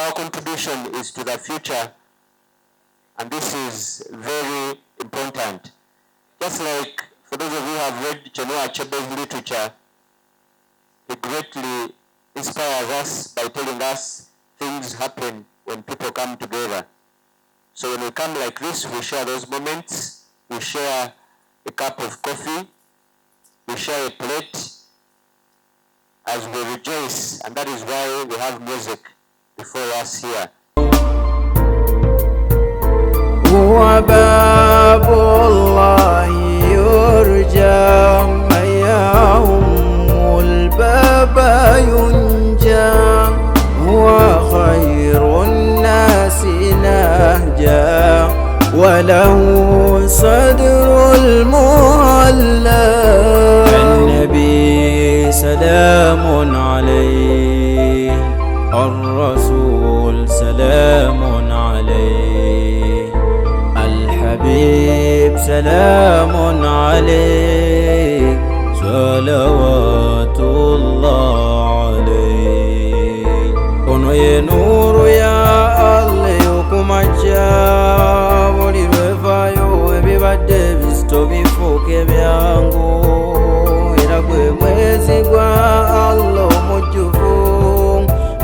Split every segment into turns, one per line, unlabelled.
our contribution is to the future, and this is very important. Just like for those of you who have read Chinua Achebe's literature, he greatly inspires us by telling us things happen when people come together. So when we come like this, we share those moments, we share a cup of coffee, we share a plate as we rejoice, and that is why we have music before us here.
وباب الله يرجى من يهم الباب ينجى وخير الناس نهجا وله صدر المهلى النبي سلام عليه الرسول سلام عليه الحبيب سلام عليه صلوات الله عليه ono ye nuru ya Allah yokumacha buli lwevayo ebibadde bizito bifuuke byangu era gwe mwezi gwa Allah omujjuvu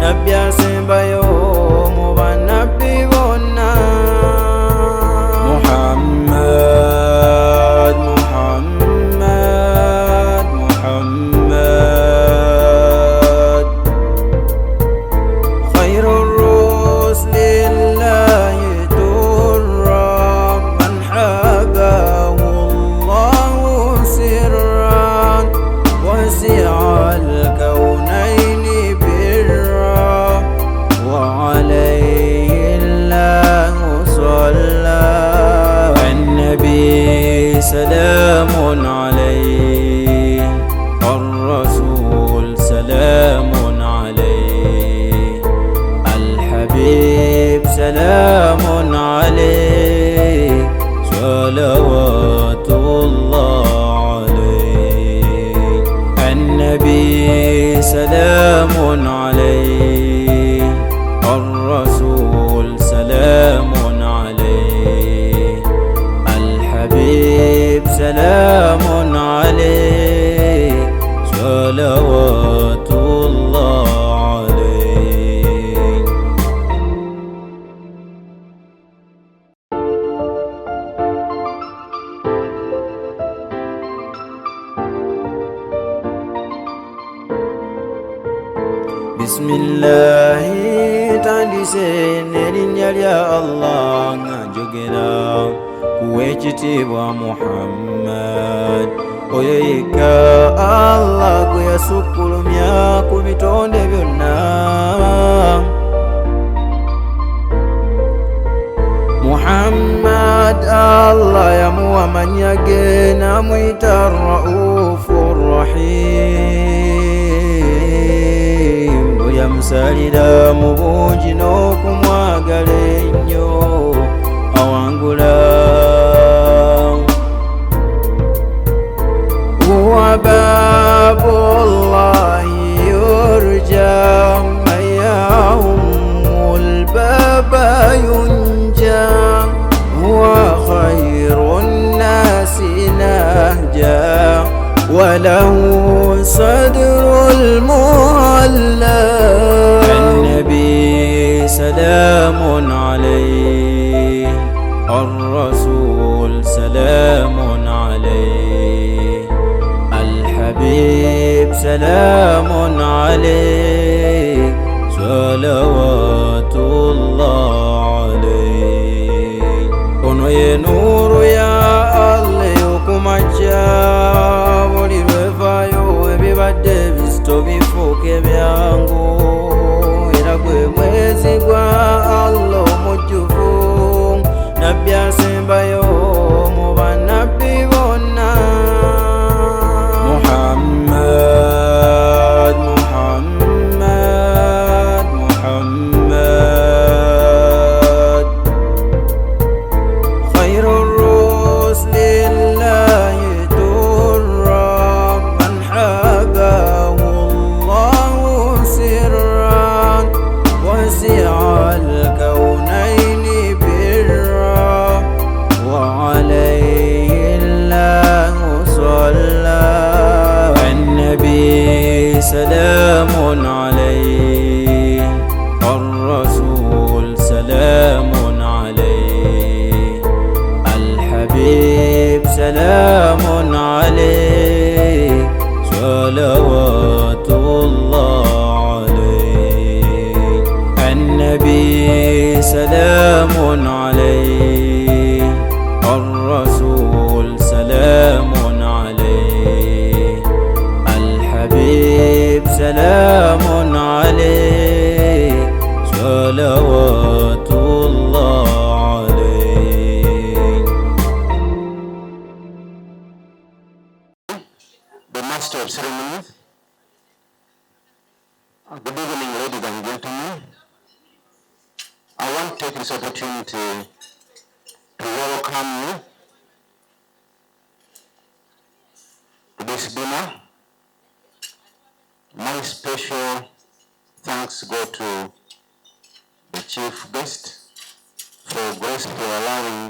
nabbi asembayo mu bannabbi bonna Muhammad Muhammad Muhammad khairur ruslillahi durra man habahu Allahu sirran wasi'a al-kawnayni birra wa alayhi Allahu salla النبي سلام عليه الرسول سلام عليه الحبيب سلام عليه صلوات الله عليه النبي سلام عليه الرسول سلام عليه الحبيب سلام عليه صلوات الله عليه بسم الله تandise n'erinnya lya Allah nga njogera kuwekitiibwa Muhammad oyo yekka Allah gwe yasukkulumya ku bitonde byonna Muhammad Allah yamuwa amannya ge n'amuyita Raufur Rahim bwe yamusalira mu bungi n'okumwagala ennyo awangula وباب الله يرجى من يهم الباب ينجى وخير الناس نهجا وله صدر المهلى النبي سلام عليه الرسول سلام عليه الحبيب سلام عليه صلوات الله عليه ono ye nuru ya Allah yokumacha buli lwevayo ebibadde bizito bifuuke byangu era gwe mwezi gwa Allah omujjuvu nabbi asembayo mu bannabbi bonna Muhammad Muhammad Muhammad khairur ruslillahi durra man habahu Allahu sirran wasi'a سلام عليه صلوات الله عليه. النبي سلام عليه، الرسول سلام عليه، الحبيب سلام عليه صلوات الله عليه.
The master of ceremonies. Good evening, ladies and gentlemen. I want to take this opportunity to welcome you to this dinner. My special thanks go to the chief guest for gracefully allowing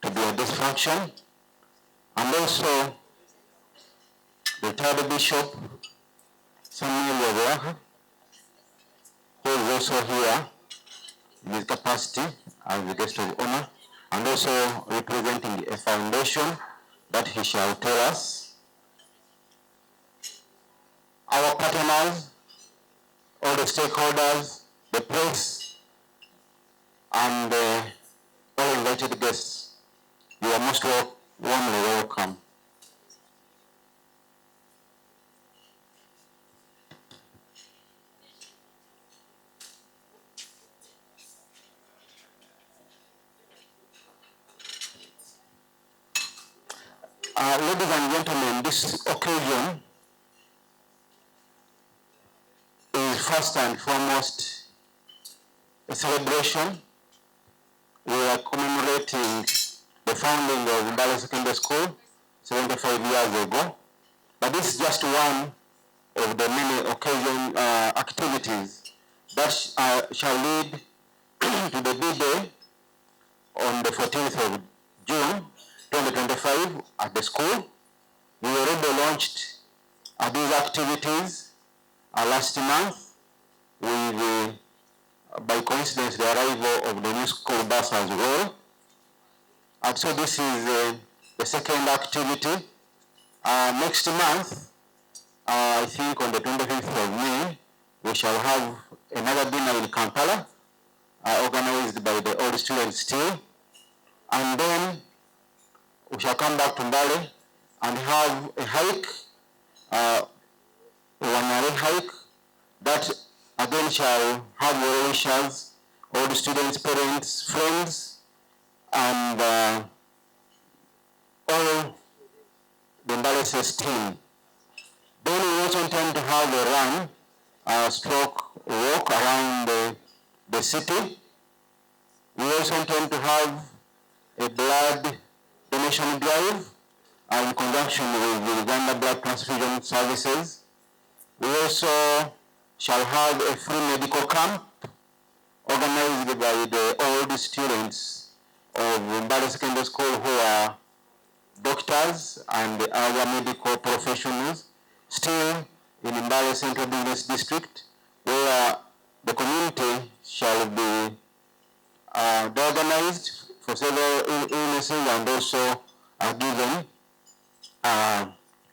to be at this function, and also the third bishop, Samuel Wawaka, who is also here in his capacity as the guest of honor, and also representing a foundation that he shall tell us. Our partners, all the stakeholders, the press, and all invited guests, you are most warmly welcome. Ladies and gentlemen, this occasion is first and foremost a celebration. We are commemorating the founding of Mbale Secondary School 75 years ago. But this is just one of the many activities that shall lead to the D-Day on the 14th of June 2025 at the school. We already launched these activities last month with, by coincidence, the arrival of the new school bus as well. And so this is the second activity. Next month, I think on the 25th of May, we shall have another dinner in Kampala, organized by the old students still. And then we shall come back to Mbale and have a hike, one hike, that again shall have well-wishers, all the students, parents, friends, and all the Mbale team. Then we also intend to have a run, stroke walk around the city. We also intend to have a blood donation drive in conjunction with the Uganda Blood Transfusion Services. We also shall have a free medical camp organized by the old students of Mbale Secondary School who are doctors and other medical professionals, still in Mbale Central Business District, where the community shall be organized for several illnesses and also given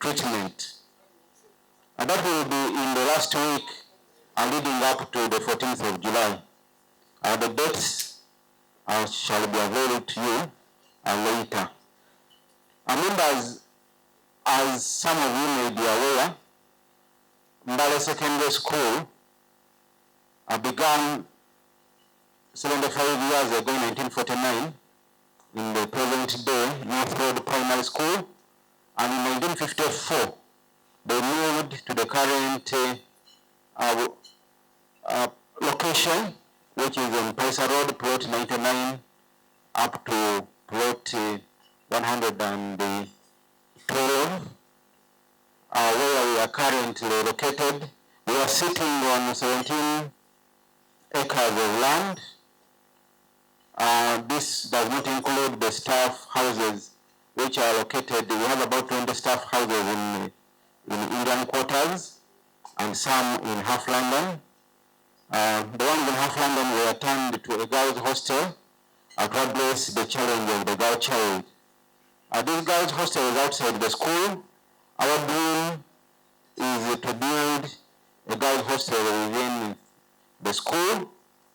treatment. And that will be in the last week leading up to the 14th of July. The dates shall be available to you later. Members, as some of you may be aware, Mbale Secondary School began 75 years ago in 1949 in the present day North Road Primary School, and in 1954 they moved to the current location, which is on Paisa Road, plot 99 up to plot 112, where we are currently located. We are sitting on 17 acres of land. This does not include the staff houses which are located. We have about 20 staff houses in Indian quarters and some in half London. The ones in half London were turned to a girls' hostel to address the challenge of the girl child. This girls' hostel is outside the school. Our dream is to build a girls' hostel within the school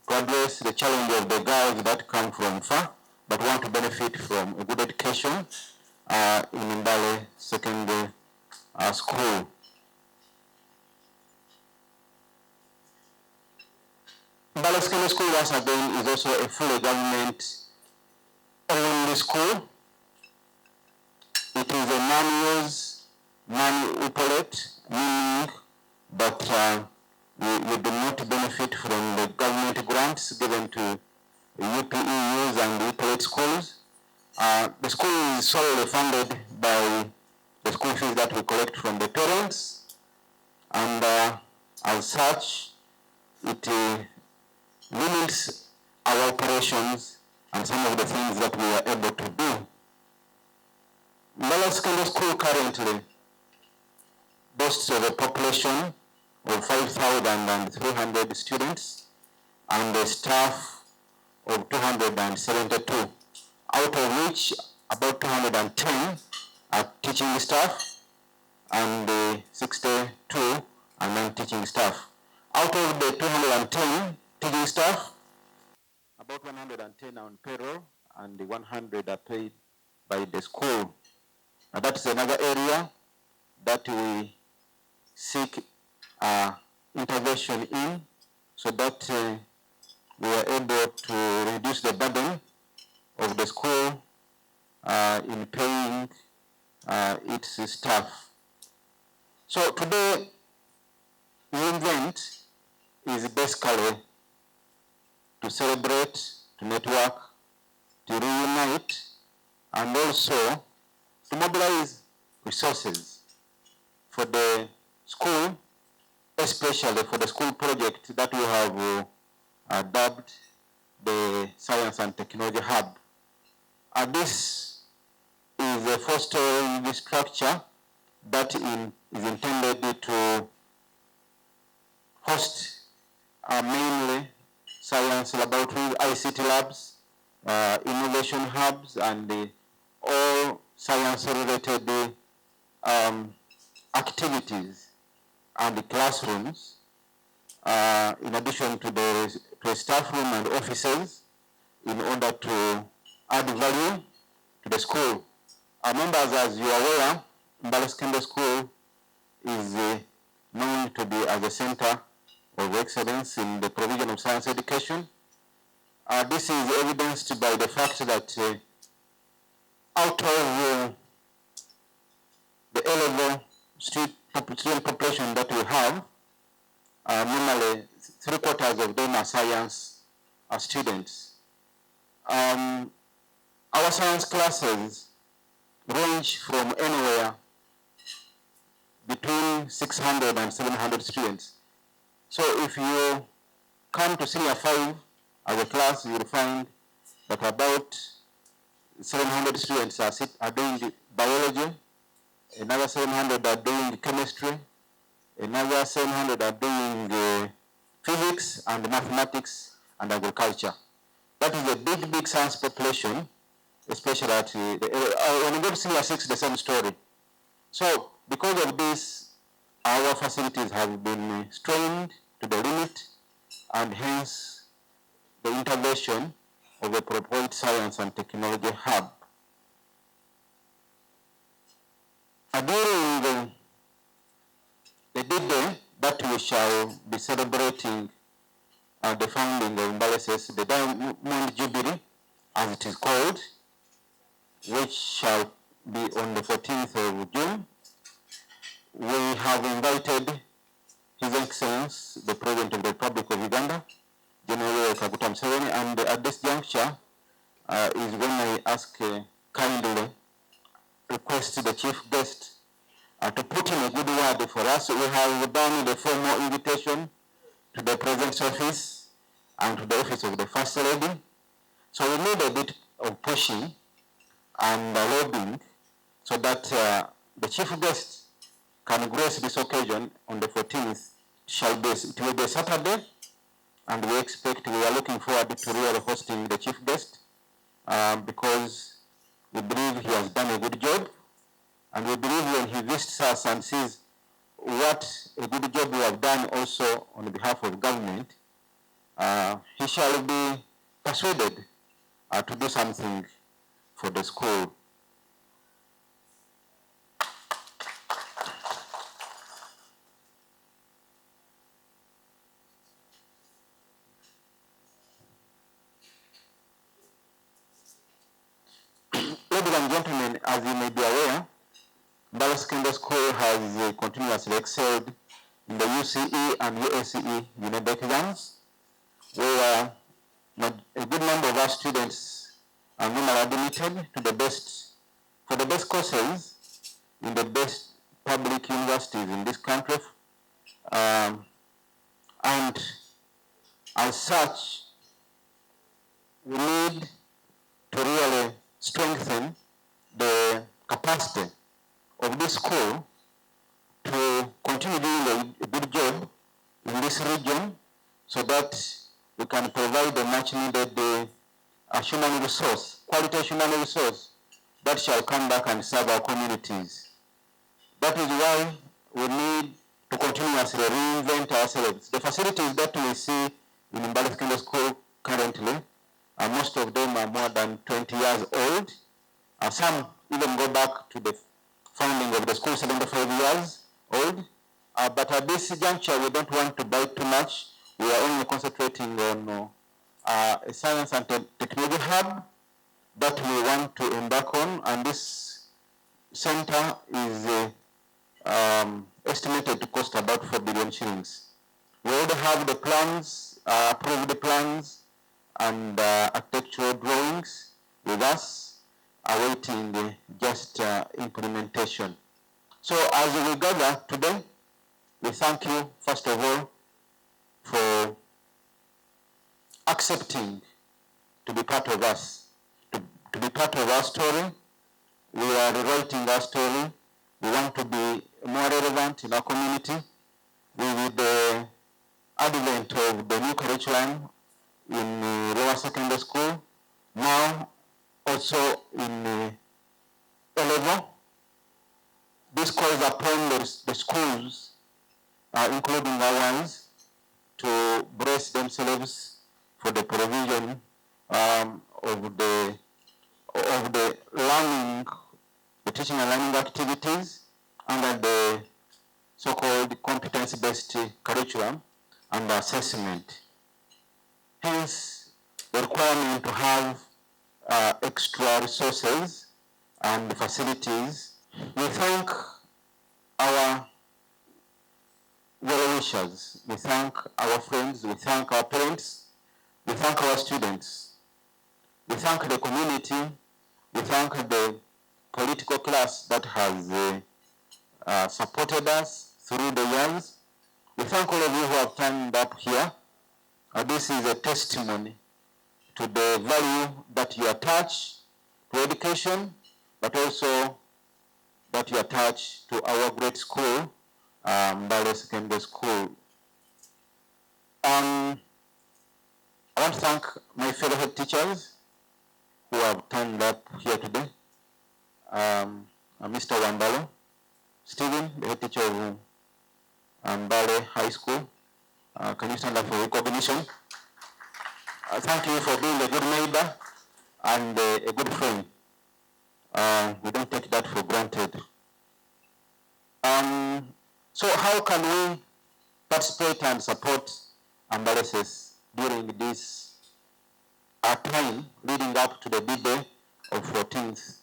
to address the challenge of the girls that come from far but want to benefit from a good education in Mbale Secondary School. Mbale Secondary School, once again, is also a fully government-owned school. It is a non-use, non-operate, meaning that we do not benefit from the government grants given to UPEUs and operate schools. The school is solely funded by the school fees that we collect from the parents, and as such, it limits our operations and some of the things that we are able to do. Mbale Secondary School currently boasts of a population of 5,300 students and a staff of 272, out of which about 210 are teaching staff and 62 are non-teaching staff. Out of the 210 teaching staff, about 110 are on payroll and 100 are paid by the school. Now that's another area that we seek intervention in, so that we are able to reduce the burden of the school in paying its staff. So today, the event is basically to celebrate, to network, to reunite, and also to mobilize resources for the school, especially for the school project that we have dubbed the Science and Technology Hub. This is a four-story structure that is intended to host mainly science laboratories, ICT labs, innovation hubs, and all science-related activities and classrooms, in addition to the staff room and offices, in order to add value to the school. Members, as you are aware, Mbale Secondary School is known to be as a center of excellence in the provision of science education. This is evidenced by the fact that out of the A-level student population that we have, normally 3/4 of them are science students. Our science classes range from anywhere between 600 and 700 students. So if you come to senior 5 as a class, you will find that about 700 students are doing biology, another 700 are doing chemistry, another 700 are doing physics and mathematics and agriculture. That is a big science population, especially at when you go to senior 6, the same story. So because of this, our facilities have been strained to the limit, and hence the intervention of a proposed science and technology hub. During the day that we shall be celebrating the founding of Mbale, the Diamond Jubilee, as it is called, which shall be on the 14th of June, we have invited His Excellency, the President of the Republic of Uganda, General Kaguta Museveni, and at this juncture is when I ask kindly request the chief guest to put in a good word for us. We have done the formal invitation to the President's office and to the office of the First Lady. So we need a bit of pushing and lobbying so that the chief guest can grace this occasion on the 14th. It will be a Saturday, and we are looking forward to really hosting the chief guest because we believe he has done a good job, and we believe when he visits us and sees what a good job we have done also on behalf of government, he shall be persuaded to do something for the school. Ladies and gentlemen, as you may be aware, Mbale Secondary School has continuously excelled in the UCE and UACE unit exams, where a good number of our students are normally admitted to the best, for the best courses in the best public universities in this country. And as such, we need to really strengthen the capacity of this school to continue doing a good job in this region so that we can provide a much needed human resource, quality human resource that shall come back and serve our communities. That is why we need to continuously reinvent ourselves. The facilities that we see in Mbale Secondary School currently, most of them are more than 20 years old. Some even go back to the founding of the school 75 years old. But at this juncture, we don't want to buy too much. We are only concentrating on a science and technology hub that we want to embark on, and this center is estimated to cost about 4 billion shillings. We already have the plans, approved the plans, and architectural drawings with us, awaiting just implementation. So as we gather today, we thank you, first of all, for accepting to be part of us, to be part of our story. We are rewriting our story. We want to be more relevant in our community. With the advent of the new curriculum in lower secondary school, now also in A level, this calls upon the schools, including ours, to brace themselves for the provision of the learning, the teaching and learning activities under the so-called competence-based curriculum and assessment. Hence, the requirement to have extra resources and facilities. We thank our well-wishers, we thank our friends, we thank our parents, we thank our students, we thank the community, we thank the political class that has supported us through the years. We thank all of you who have turned up here. This is a testimony to the value that you attach to education, but also that you attach to our great school, Mbale Secondary School. I want to thank my fellow head teachers who have turned up here today. Mr. Mbale, Stephen, the head teacher of Mbale High School. Can you stand up for recognition? Thank you for being a good neighbor and a good friend. We don't take that for granted. So how can we participate and support Mbale during this time leading up to the D-Day of 14th?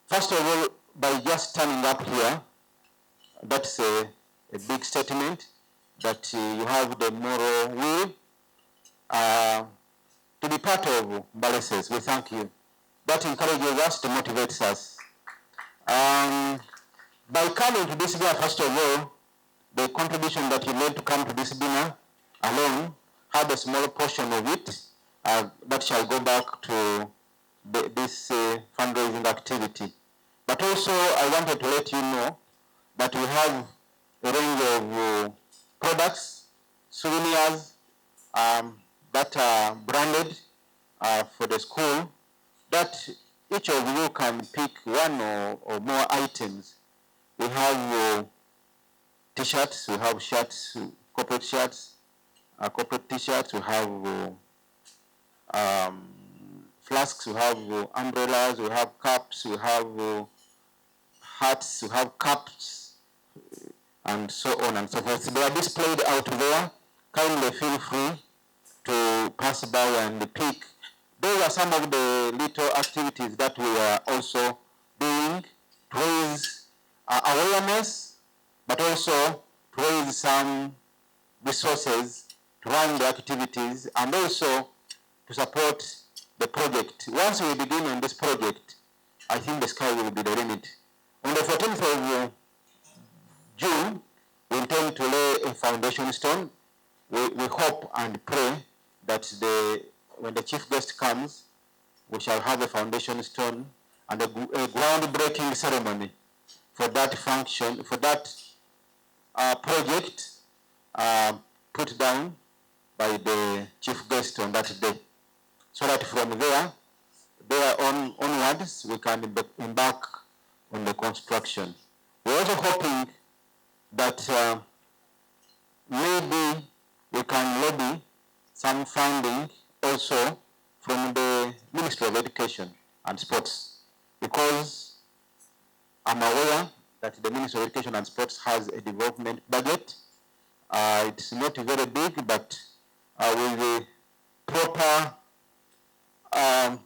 First of all, by just turning up here, that's a big statement that you have the moral will to be part of Mbale. We thank you. That encourages us, to motivates us. By coming to this dinner, first of all, the contribution that you made to come to this dinner alone had a small portion of it that shall go back to this fundraising activity. But also, I wanted to let you know that we have a range of products, souvenirs that are branded for the school, that each of you can pick one or more items. We have t-shirts, we have shirts, corporate shirts, corporate t-shirts, we have flasks, we have umbrellas, we have caps, we have hats, we have caps, and so on and so forth. They are displayed out there. Kindly feel free to pass by and pick. Those are some of the little activities that we are also doing to raise awareness, but also to raise some resources to run the activities and also to support the project. Once we begin on this project, I think the sky will be the limit. On the 14th of June, we intend to lay a foundation stone. We hope and pray that when the chief guest comes, we shall have a foundation stone and a groundbreaking ceremony for that function, for that project put down by the chief guest on that day. So that from there onwards, we can embark on the construction. We're also hoping that maybe we can lobby some funding also from the Ministry of Education and Sports, because I'm aware that the Ministry of Education and Sports has a development budget. It's not very big, but with the proper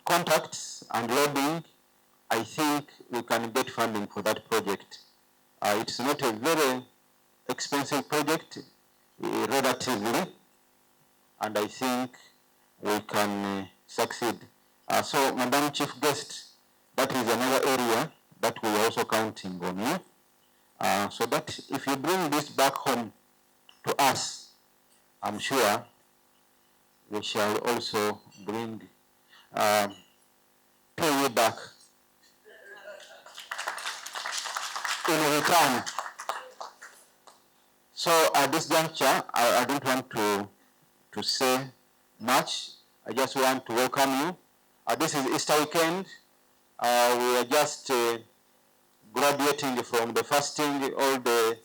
contacts and lobbying, I think we can get funding for that project. It's not a very expensive project, relatively, and I think we can succeed. So, Madam Chief Guest, that is another area that we are also counting on you, so that if you bring this back home to us, I'm sure we shall also bring pay you back in return. So at this juncture, I don't want to say much. I just want to welcome you. This is Easter weekend. We are just graduating from the fasting. All the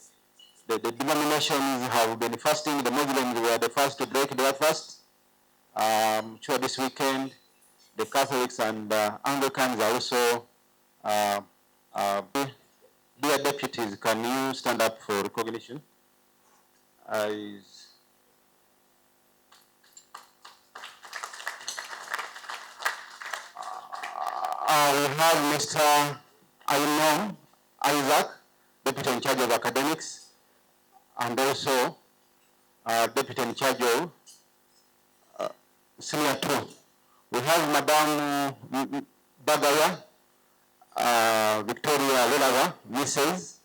denominations have been fasting. The Muslims were the first to break their fast. Sure, this weekend, the Catholics and Anglicans are also dear deputies. Can you stand up for recognition? We have Mr. Isaac, Deputy in charge of academics, and also Deputy in charge of Senior 2. We have Madam Bagaya, Victoria Lelaga, Mrs.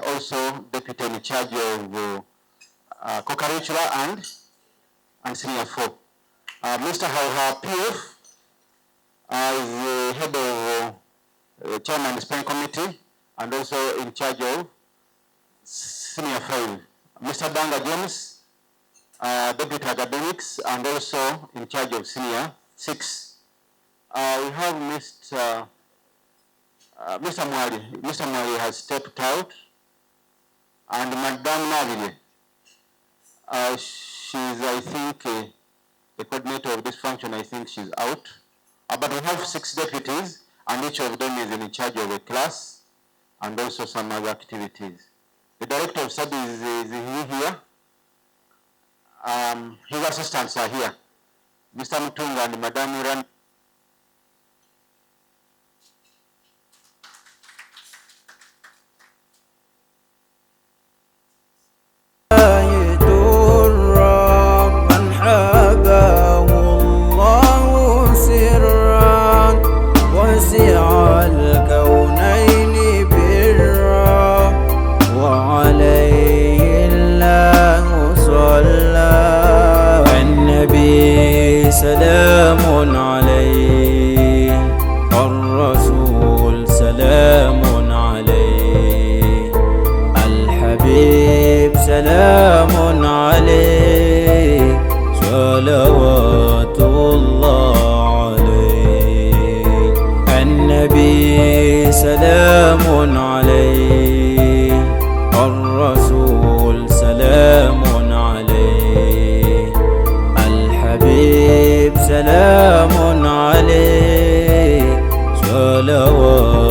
Also Deputy in charge of co-curricular and Senior 4. Mr. Hauha PF is the head of Chairman Spring Committee and also in charge of Senior 5. Mr. Danga James, Deputy Academics and also in charge of Senior 6. We have Mr. Mwali. Mr. Mwali has stepped out, and Madame Navile. She's, I think, the coordinator of this function. I think she's out. But we have 6 deputies, and each of them is in charge of a class and also some other activities. The director of studies is here. His assistants are here. Mr. Mutunga and Madame Uran.
سلام عليه الرسول سلام عليه الحبيب سلام عليه صلوات الله صلوات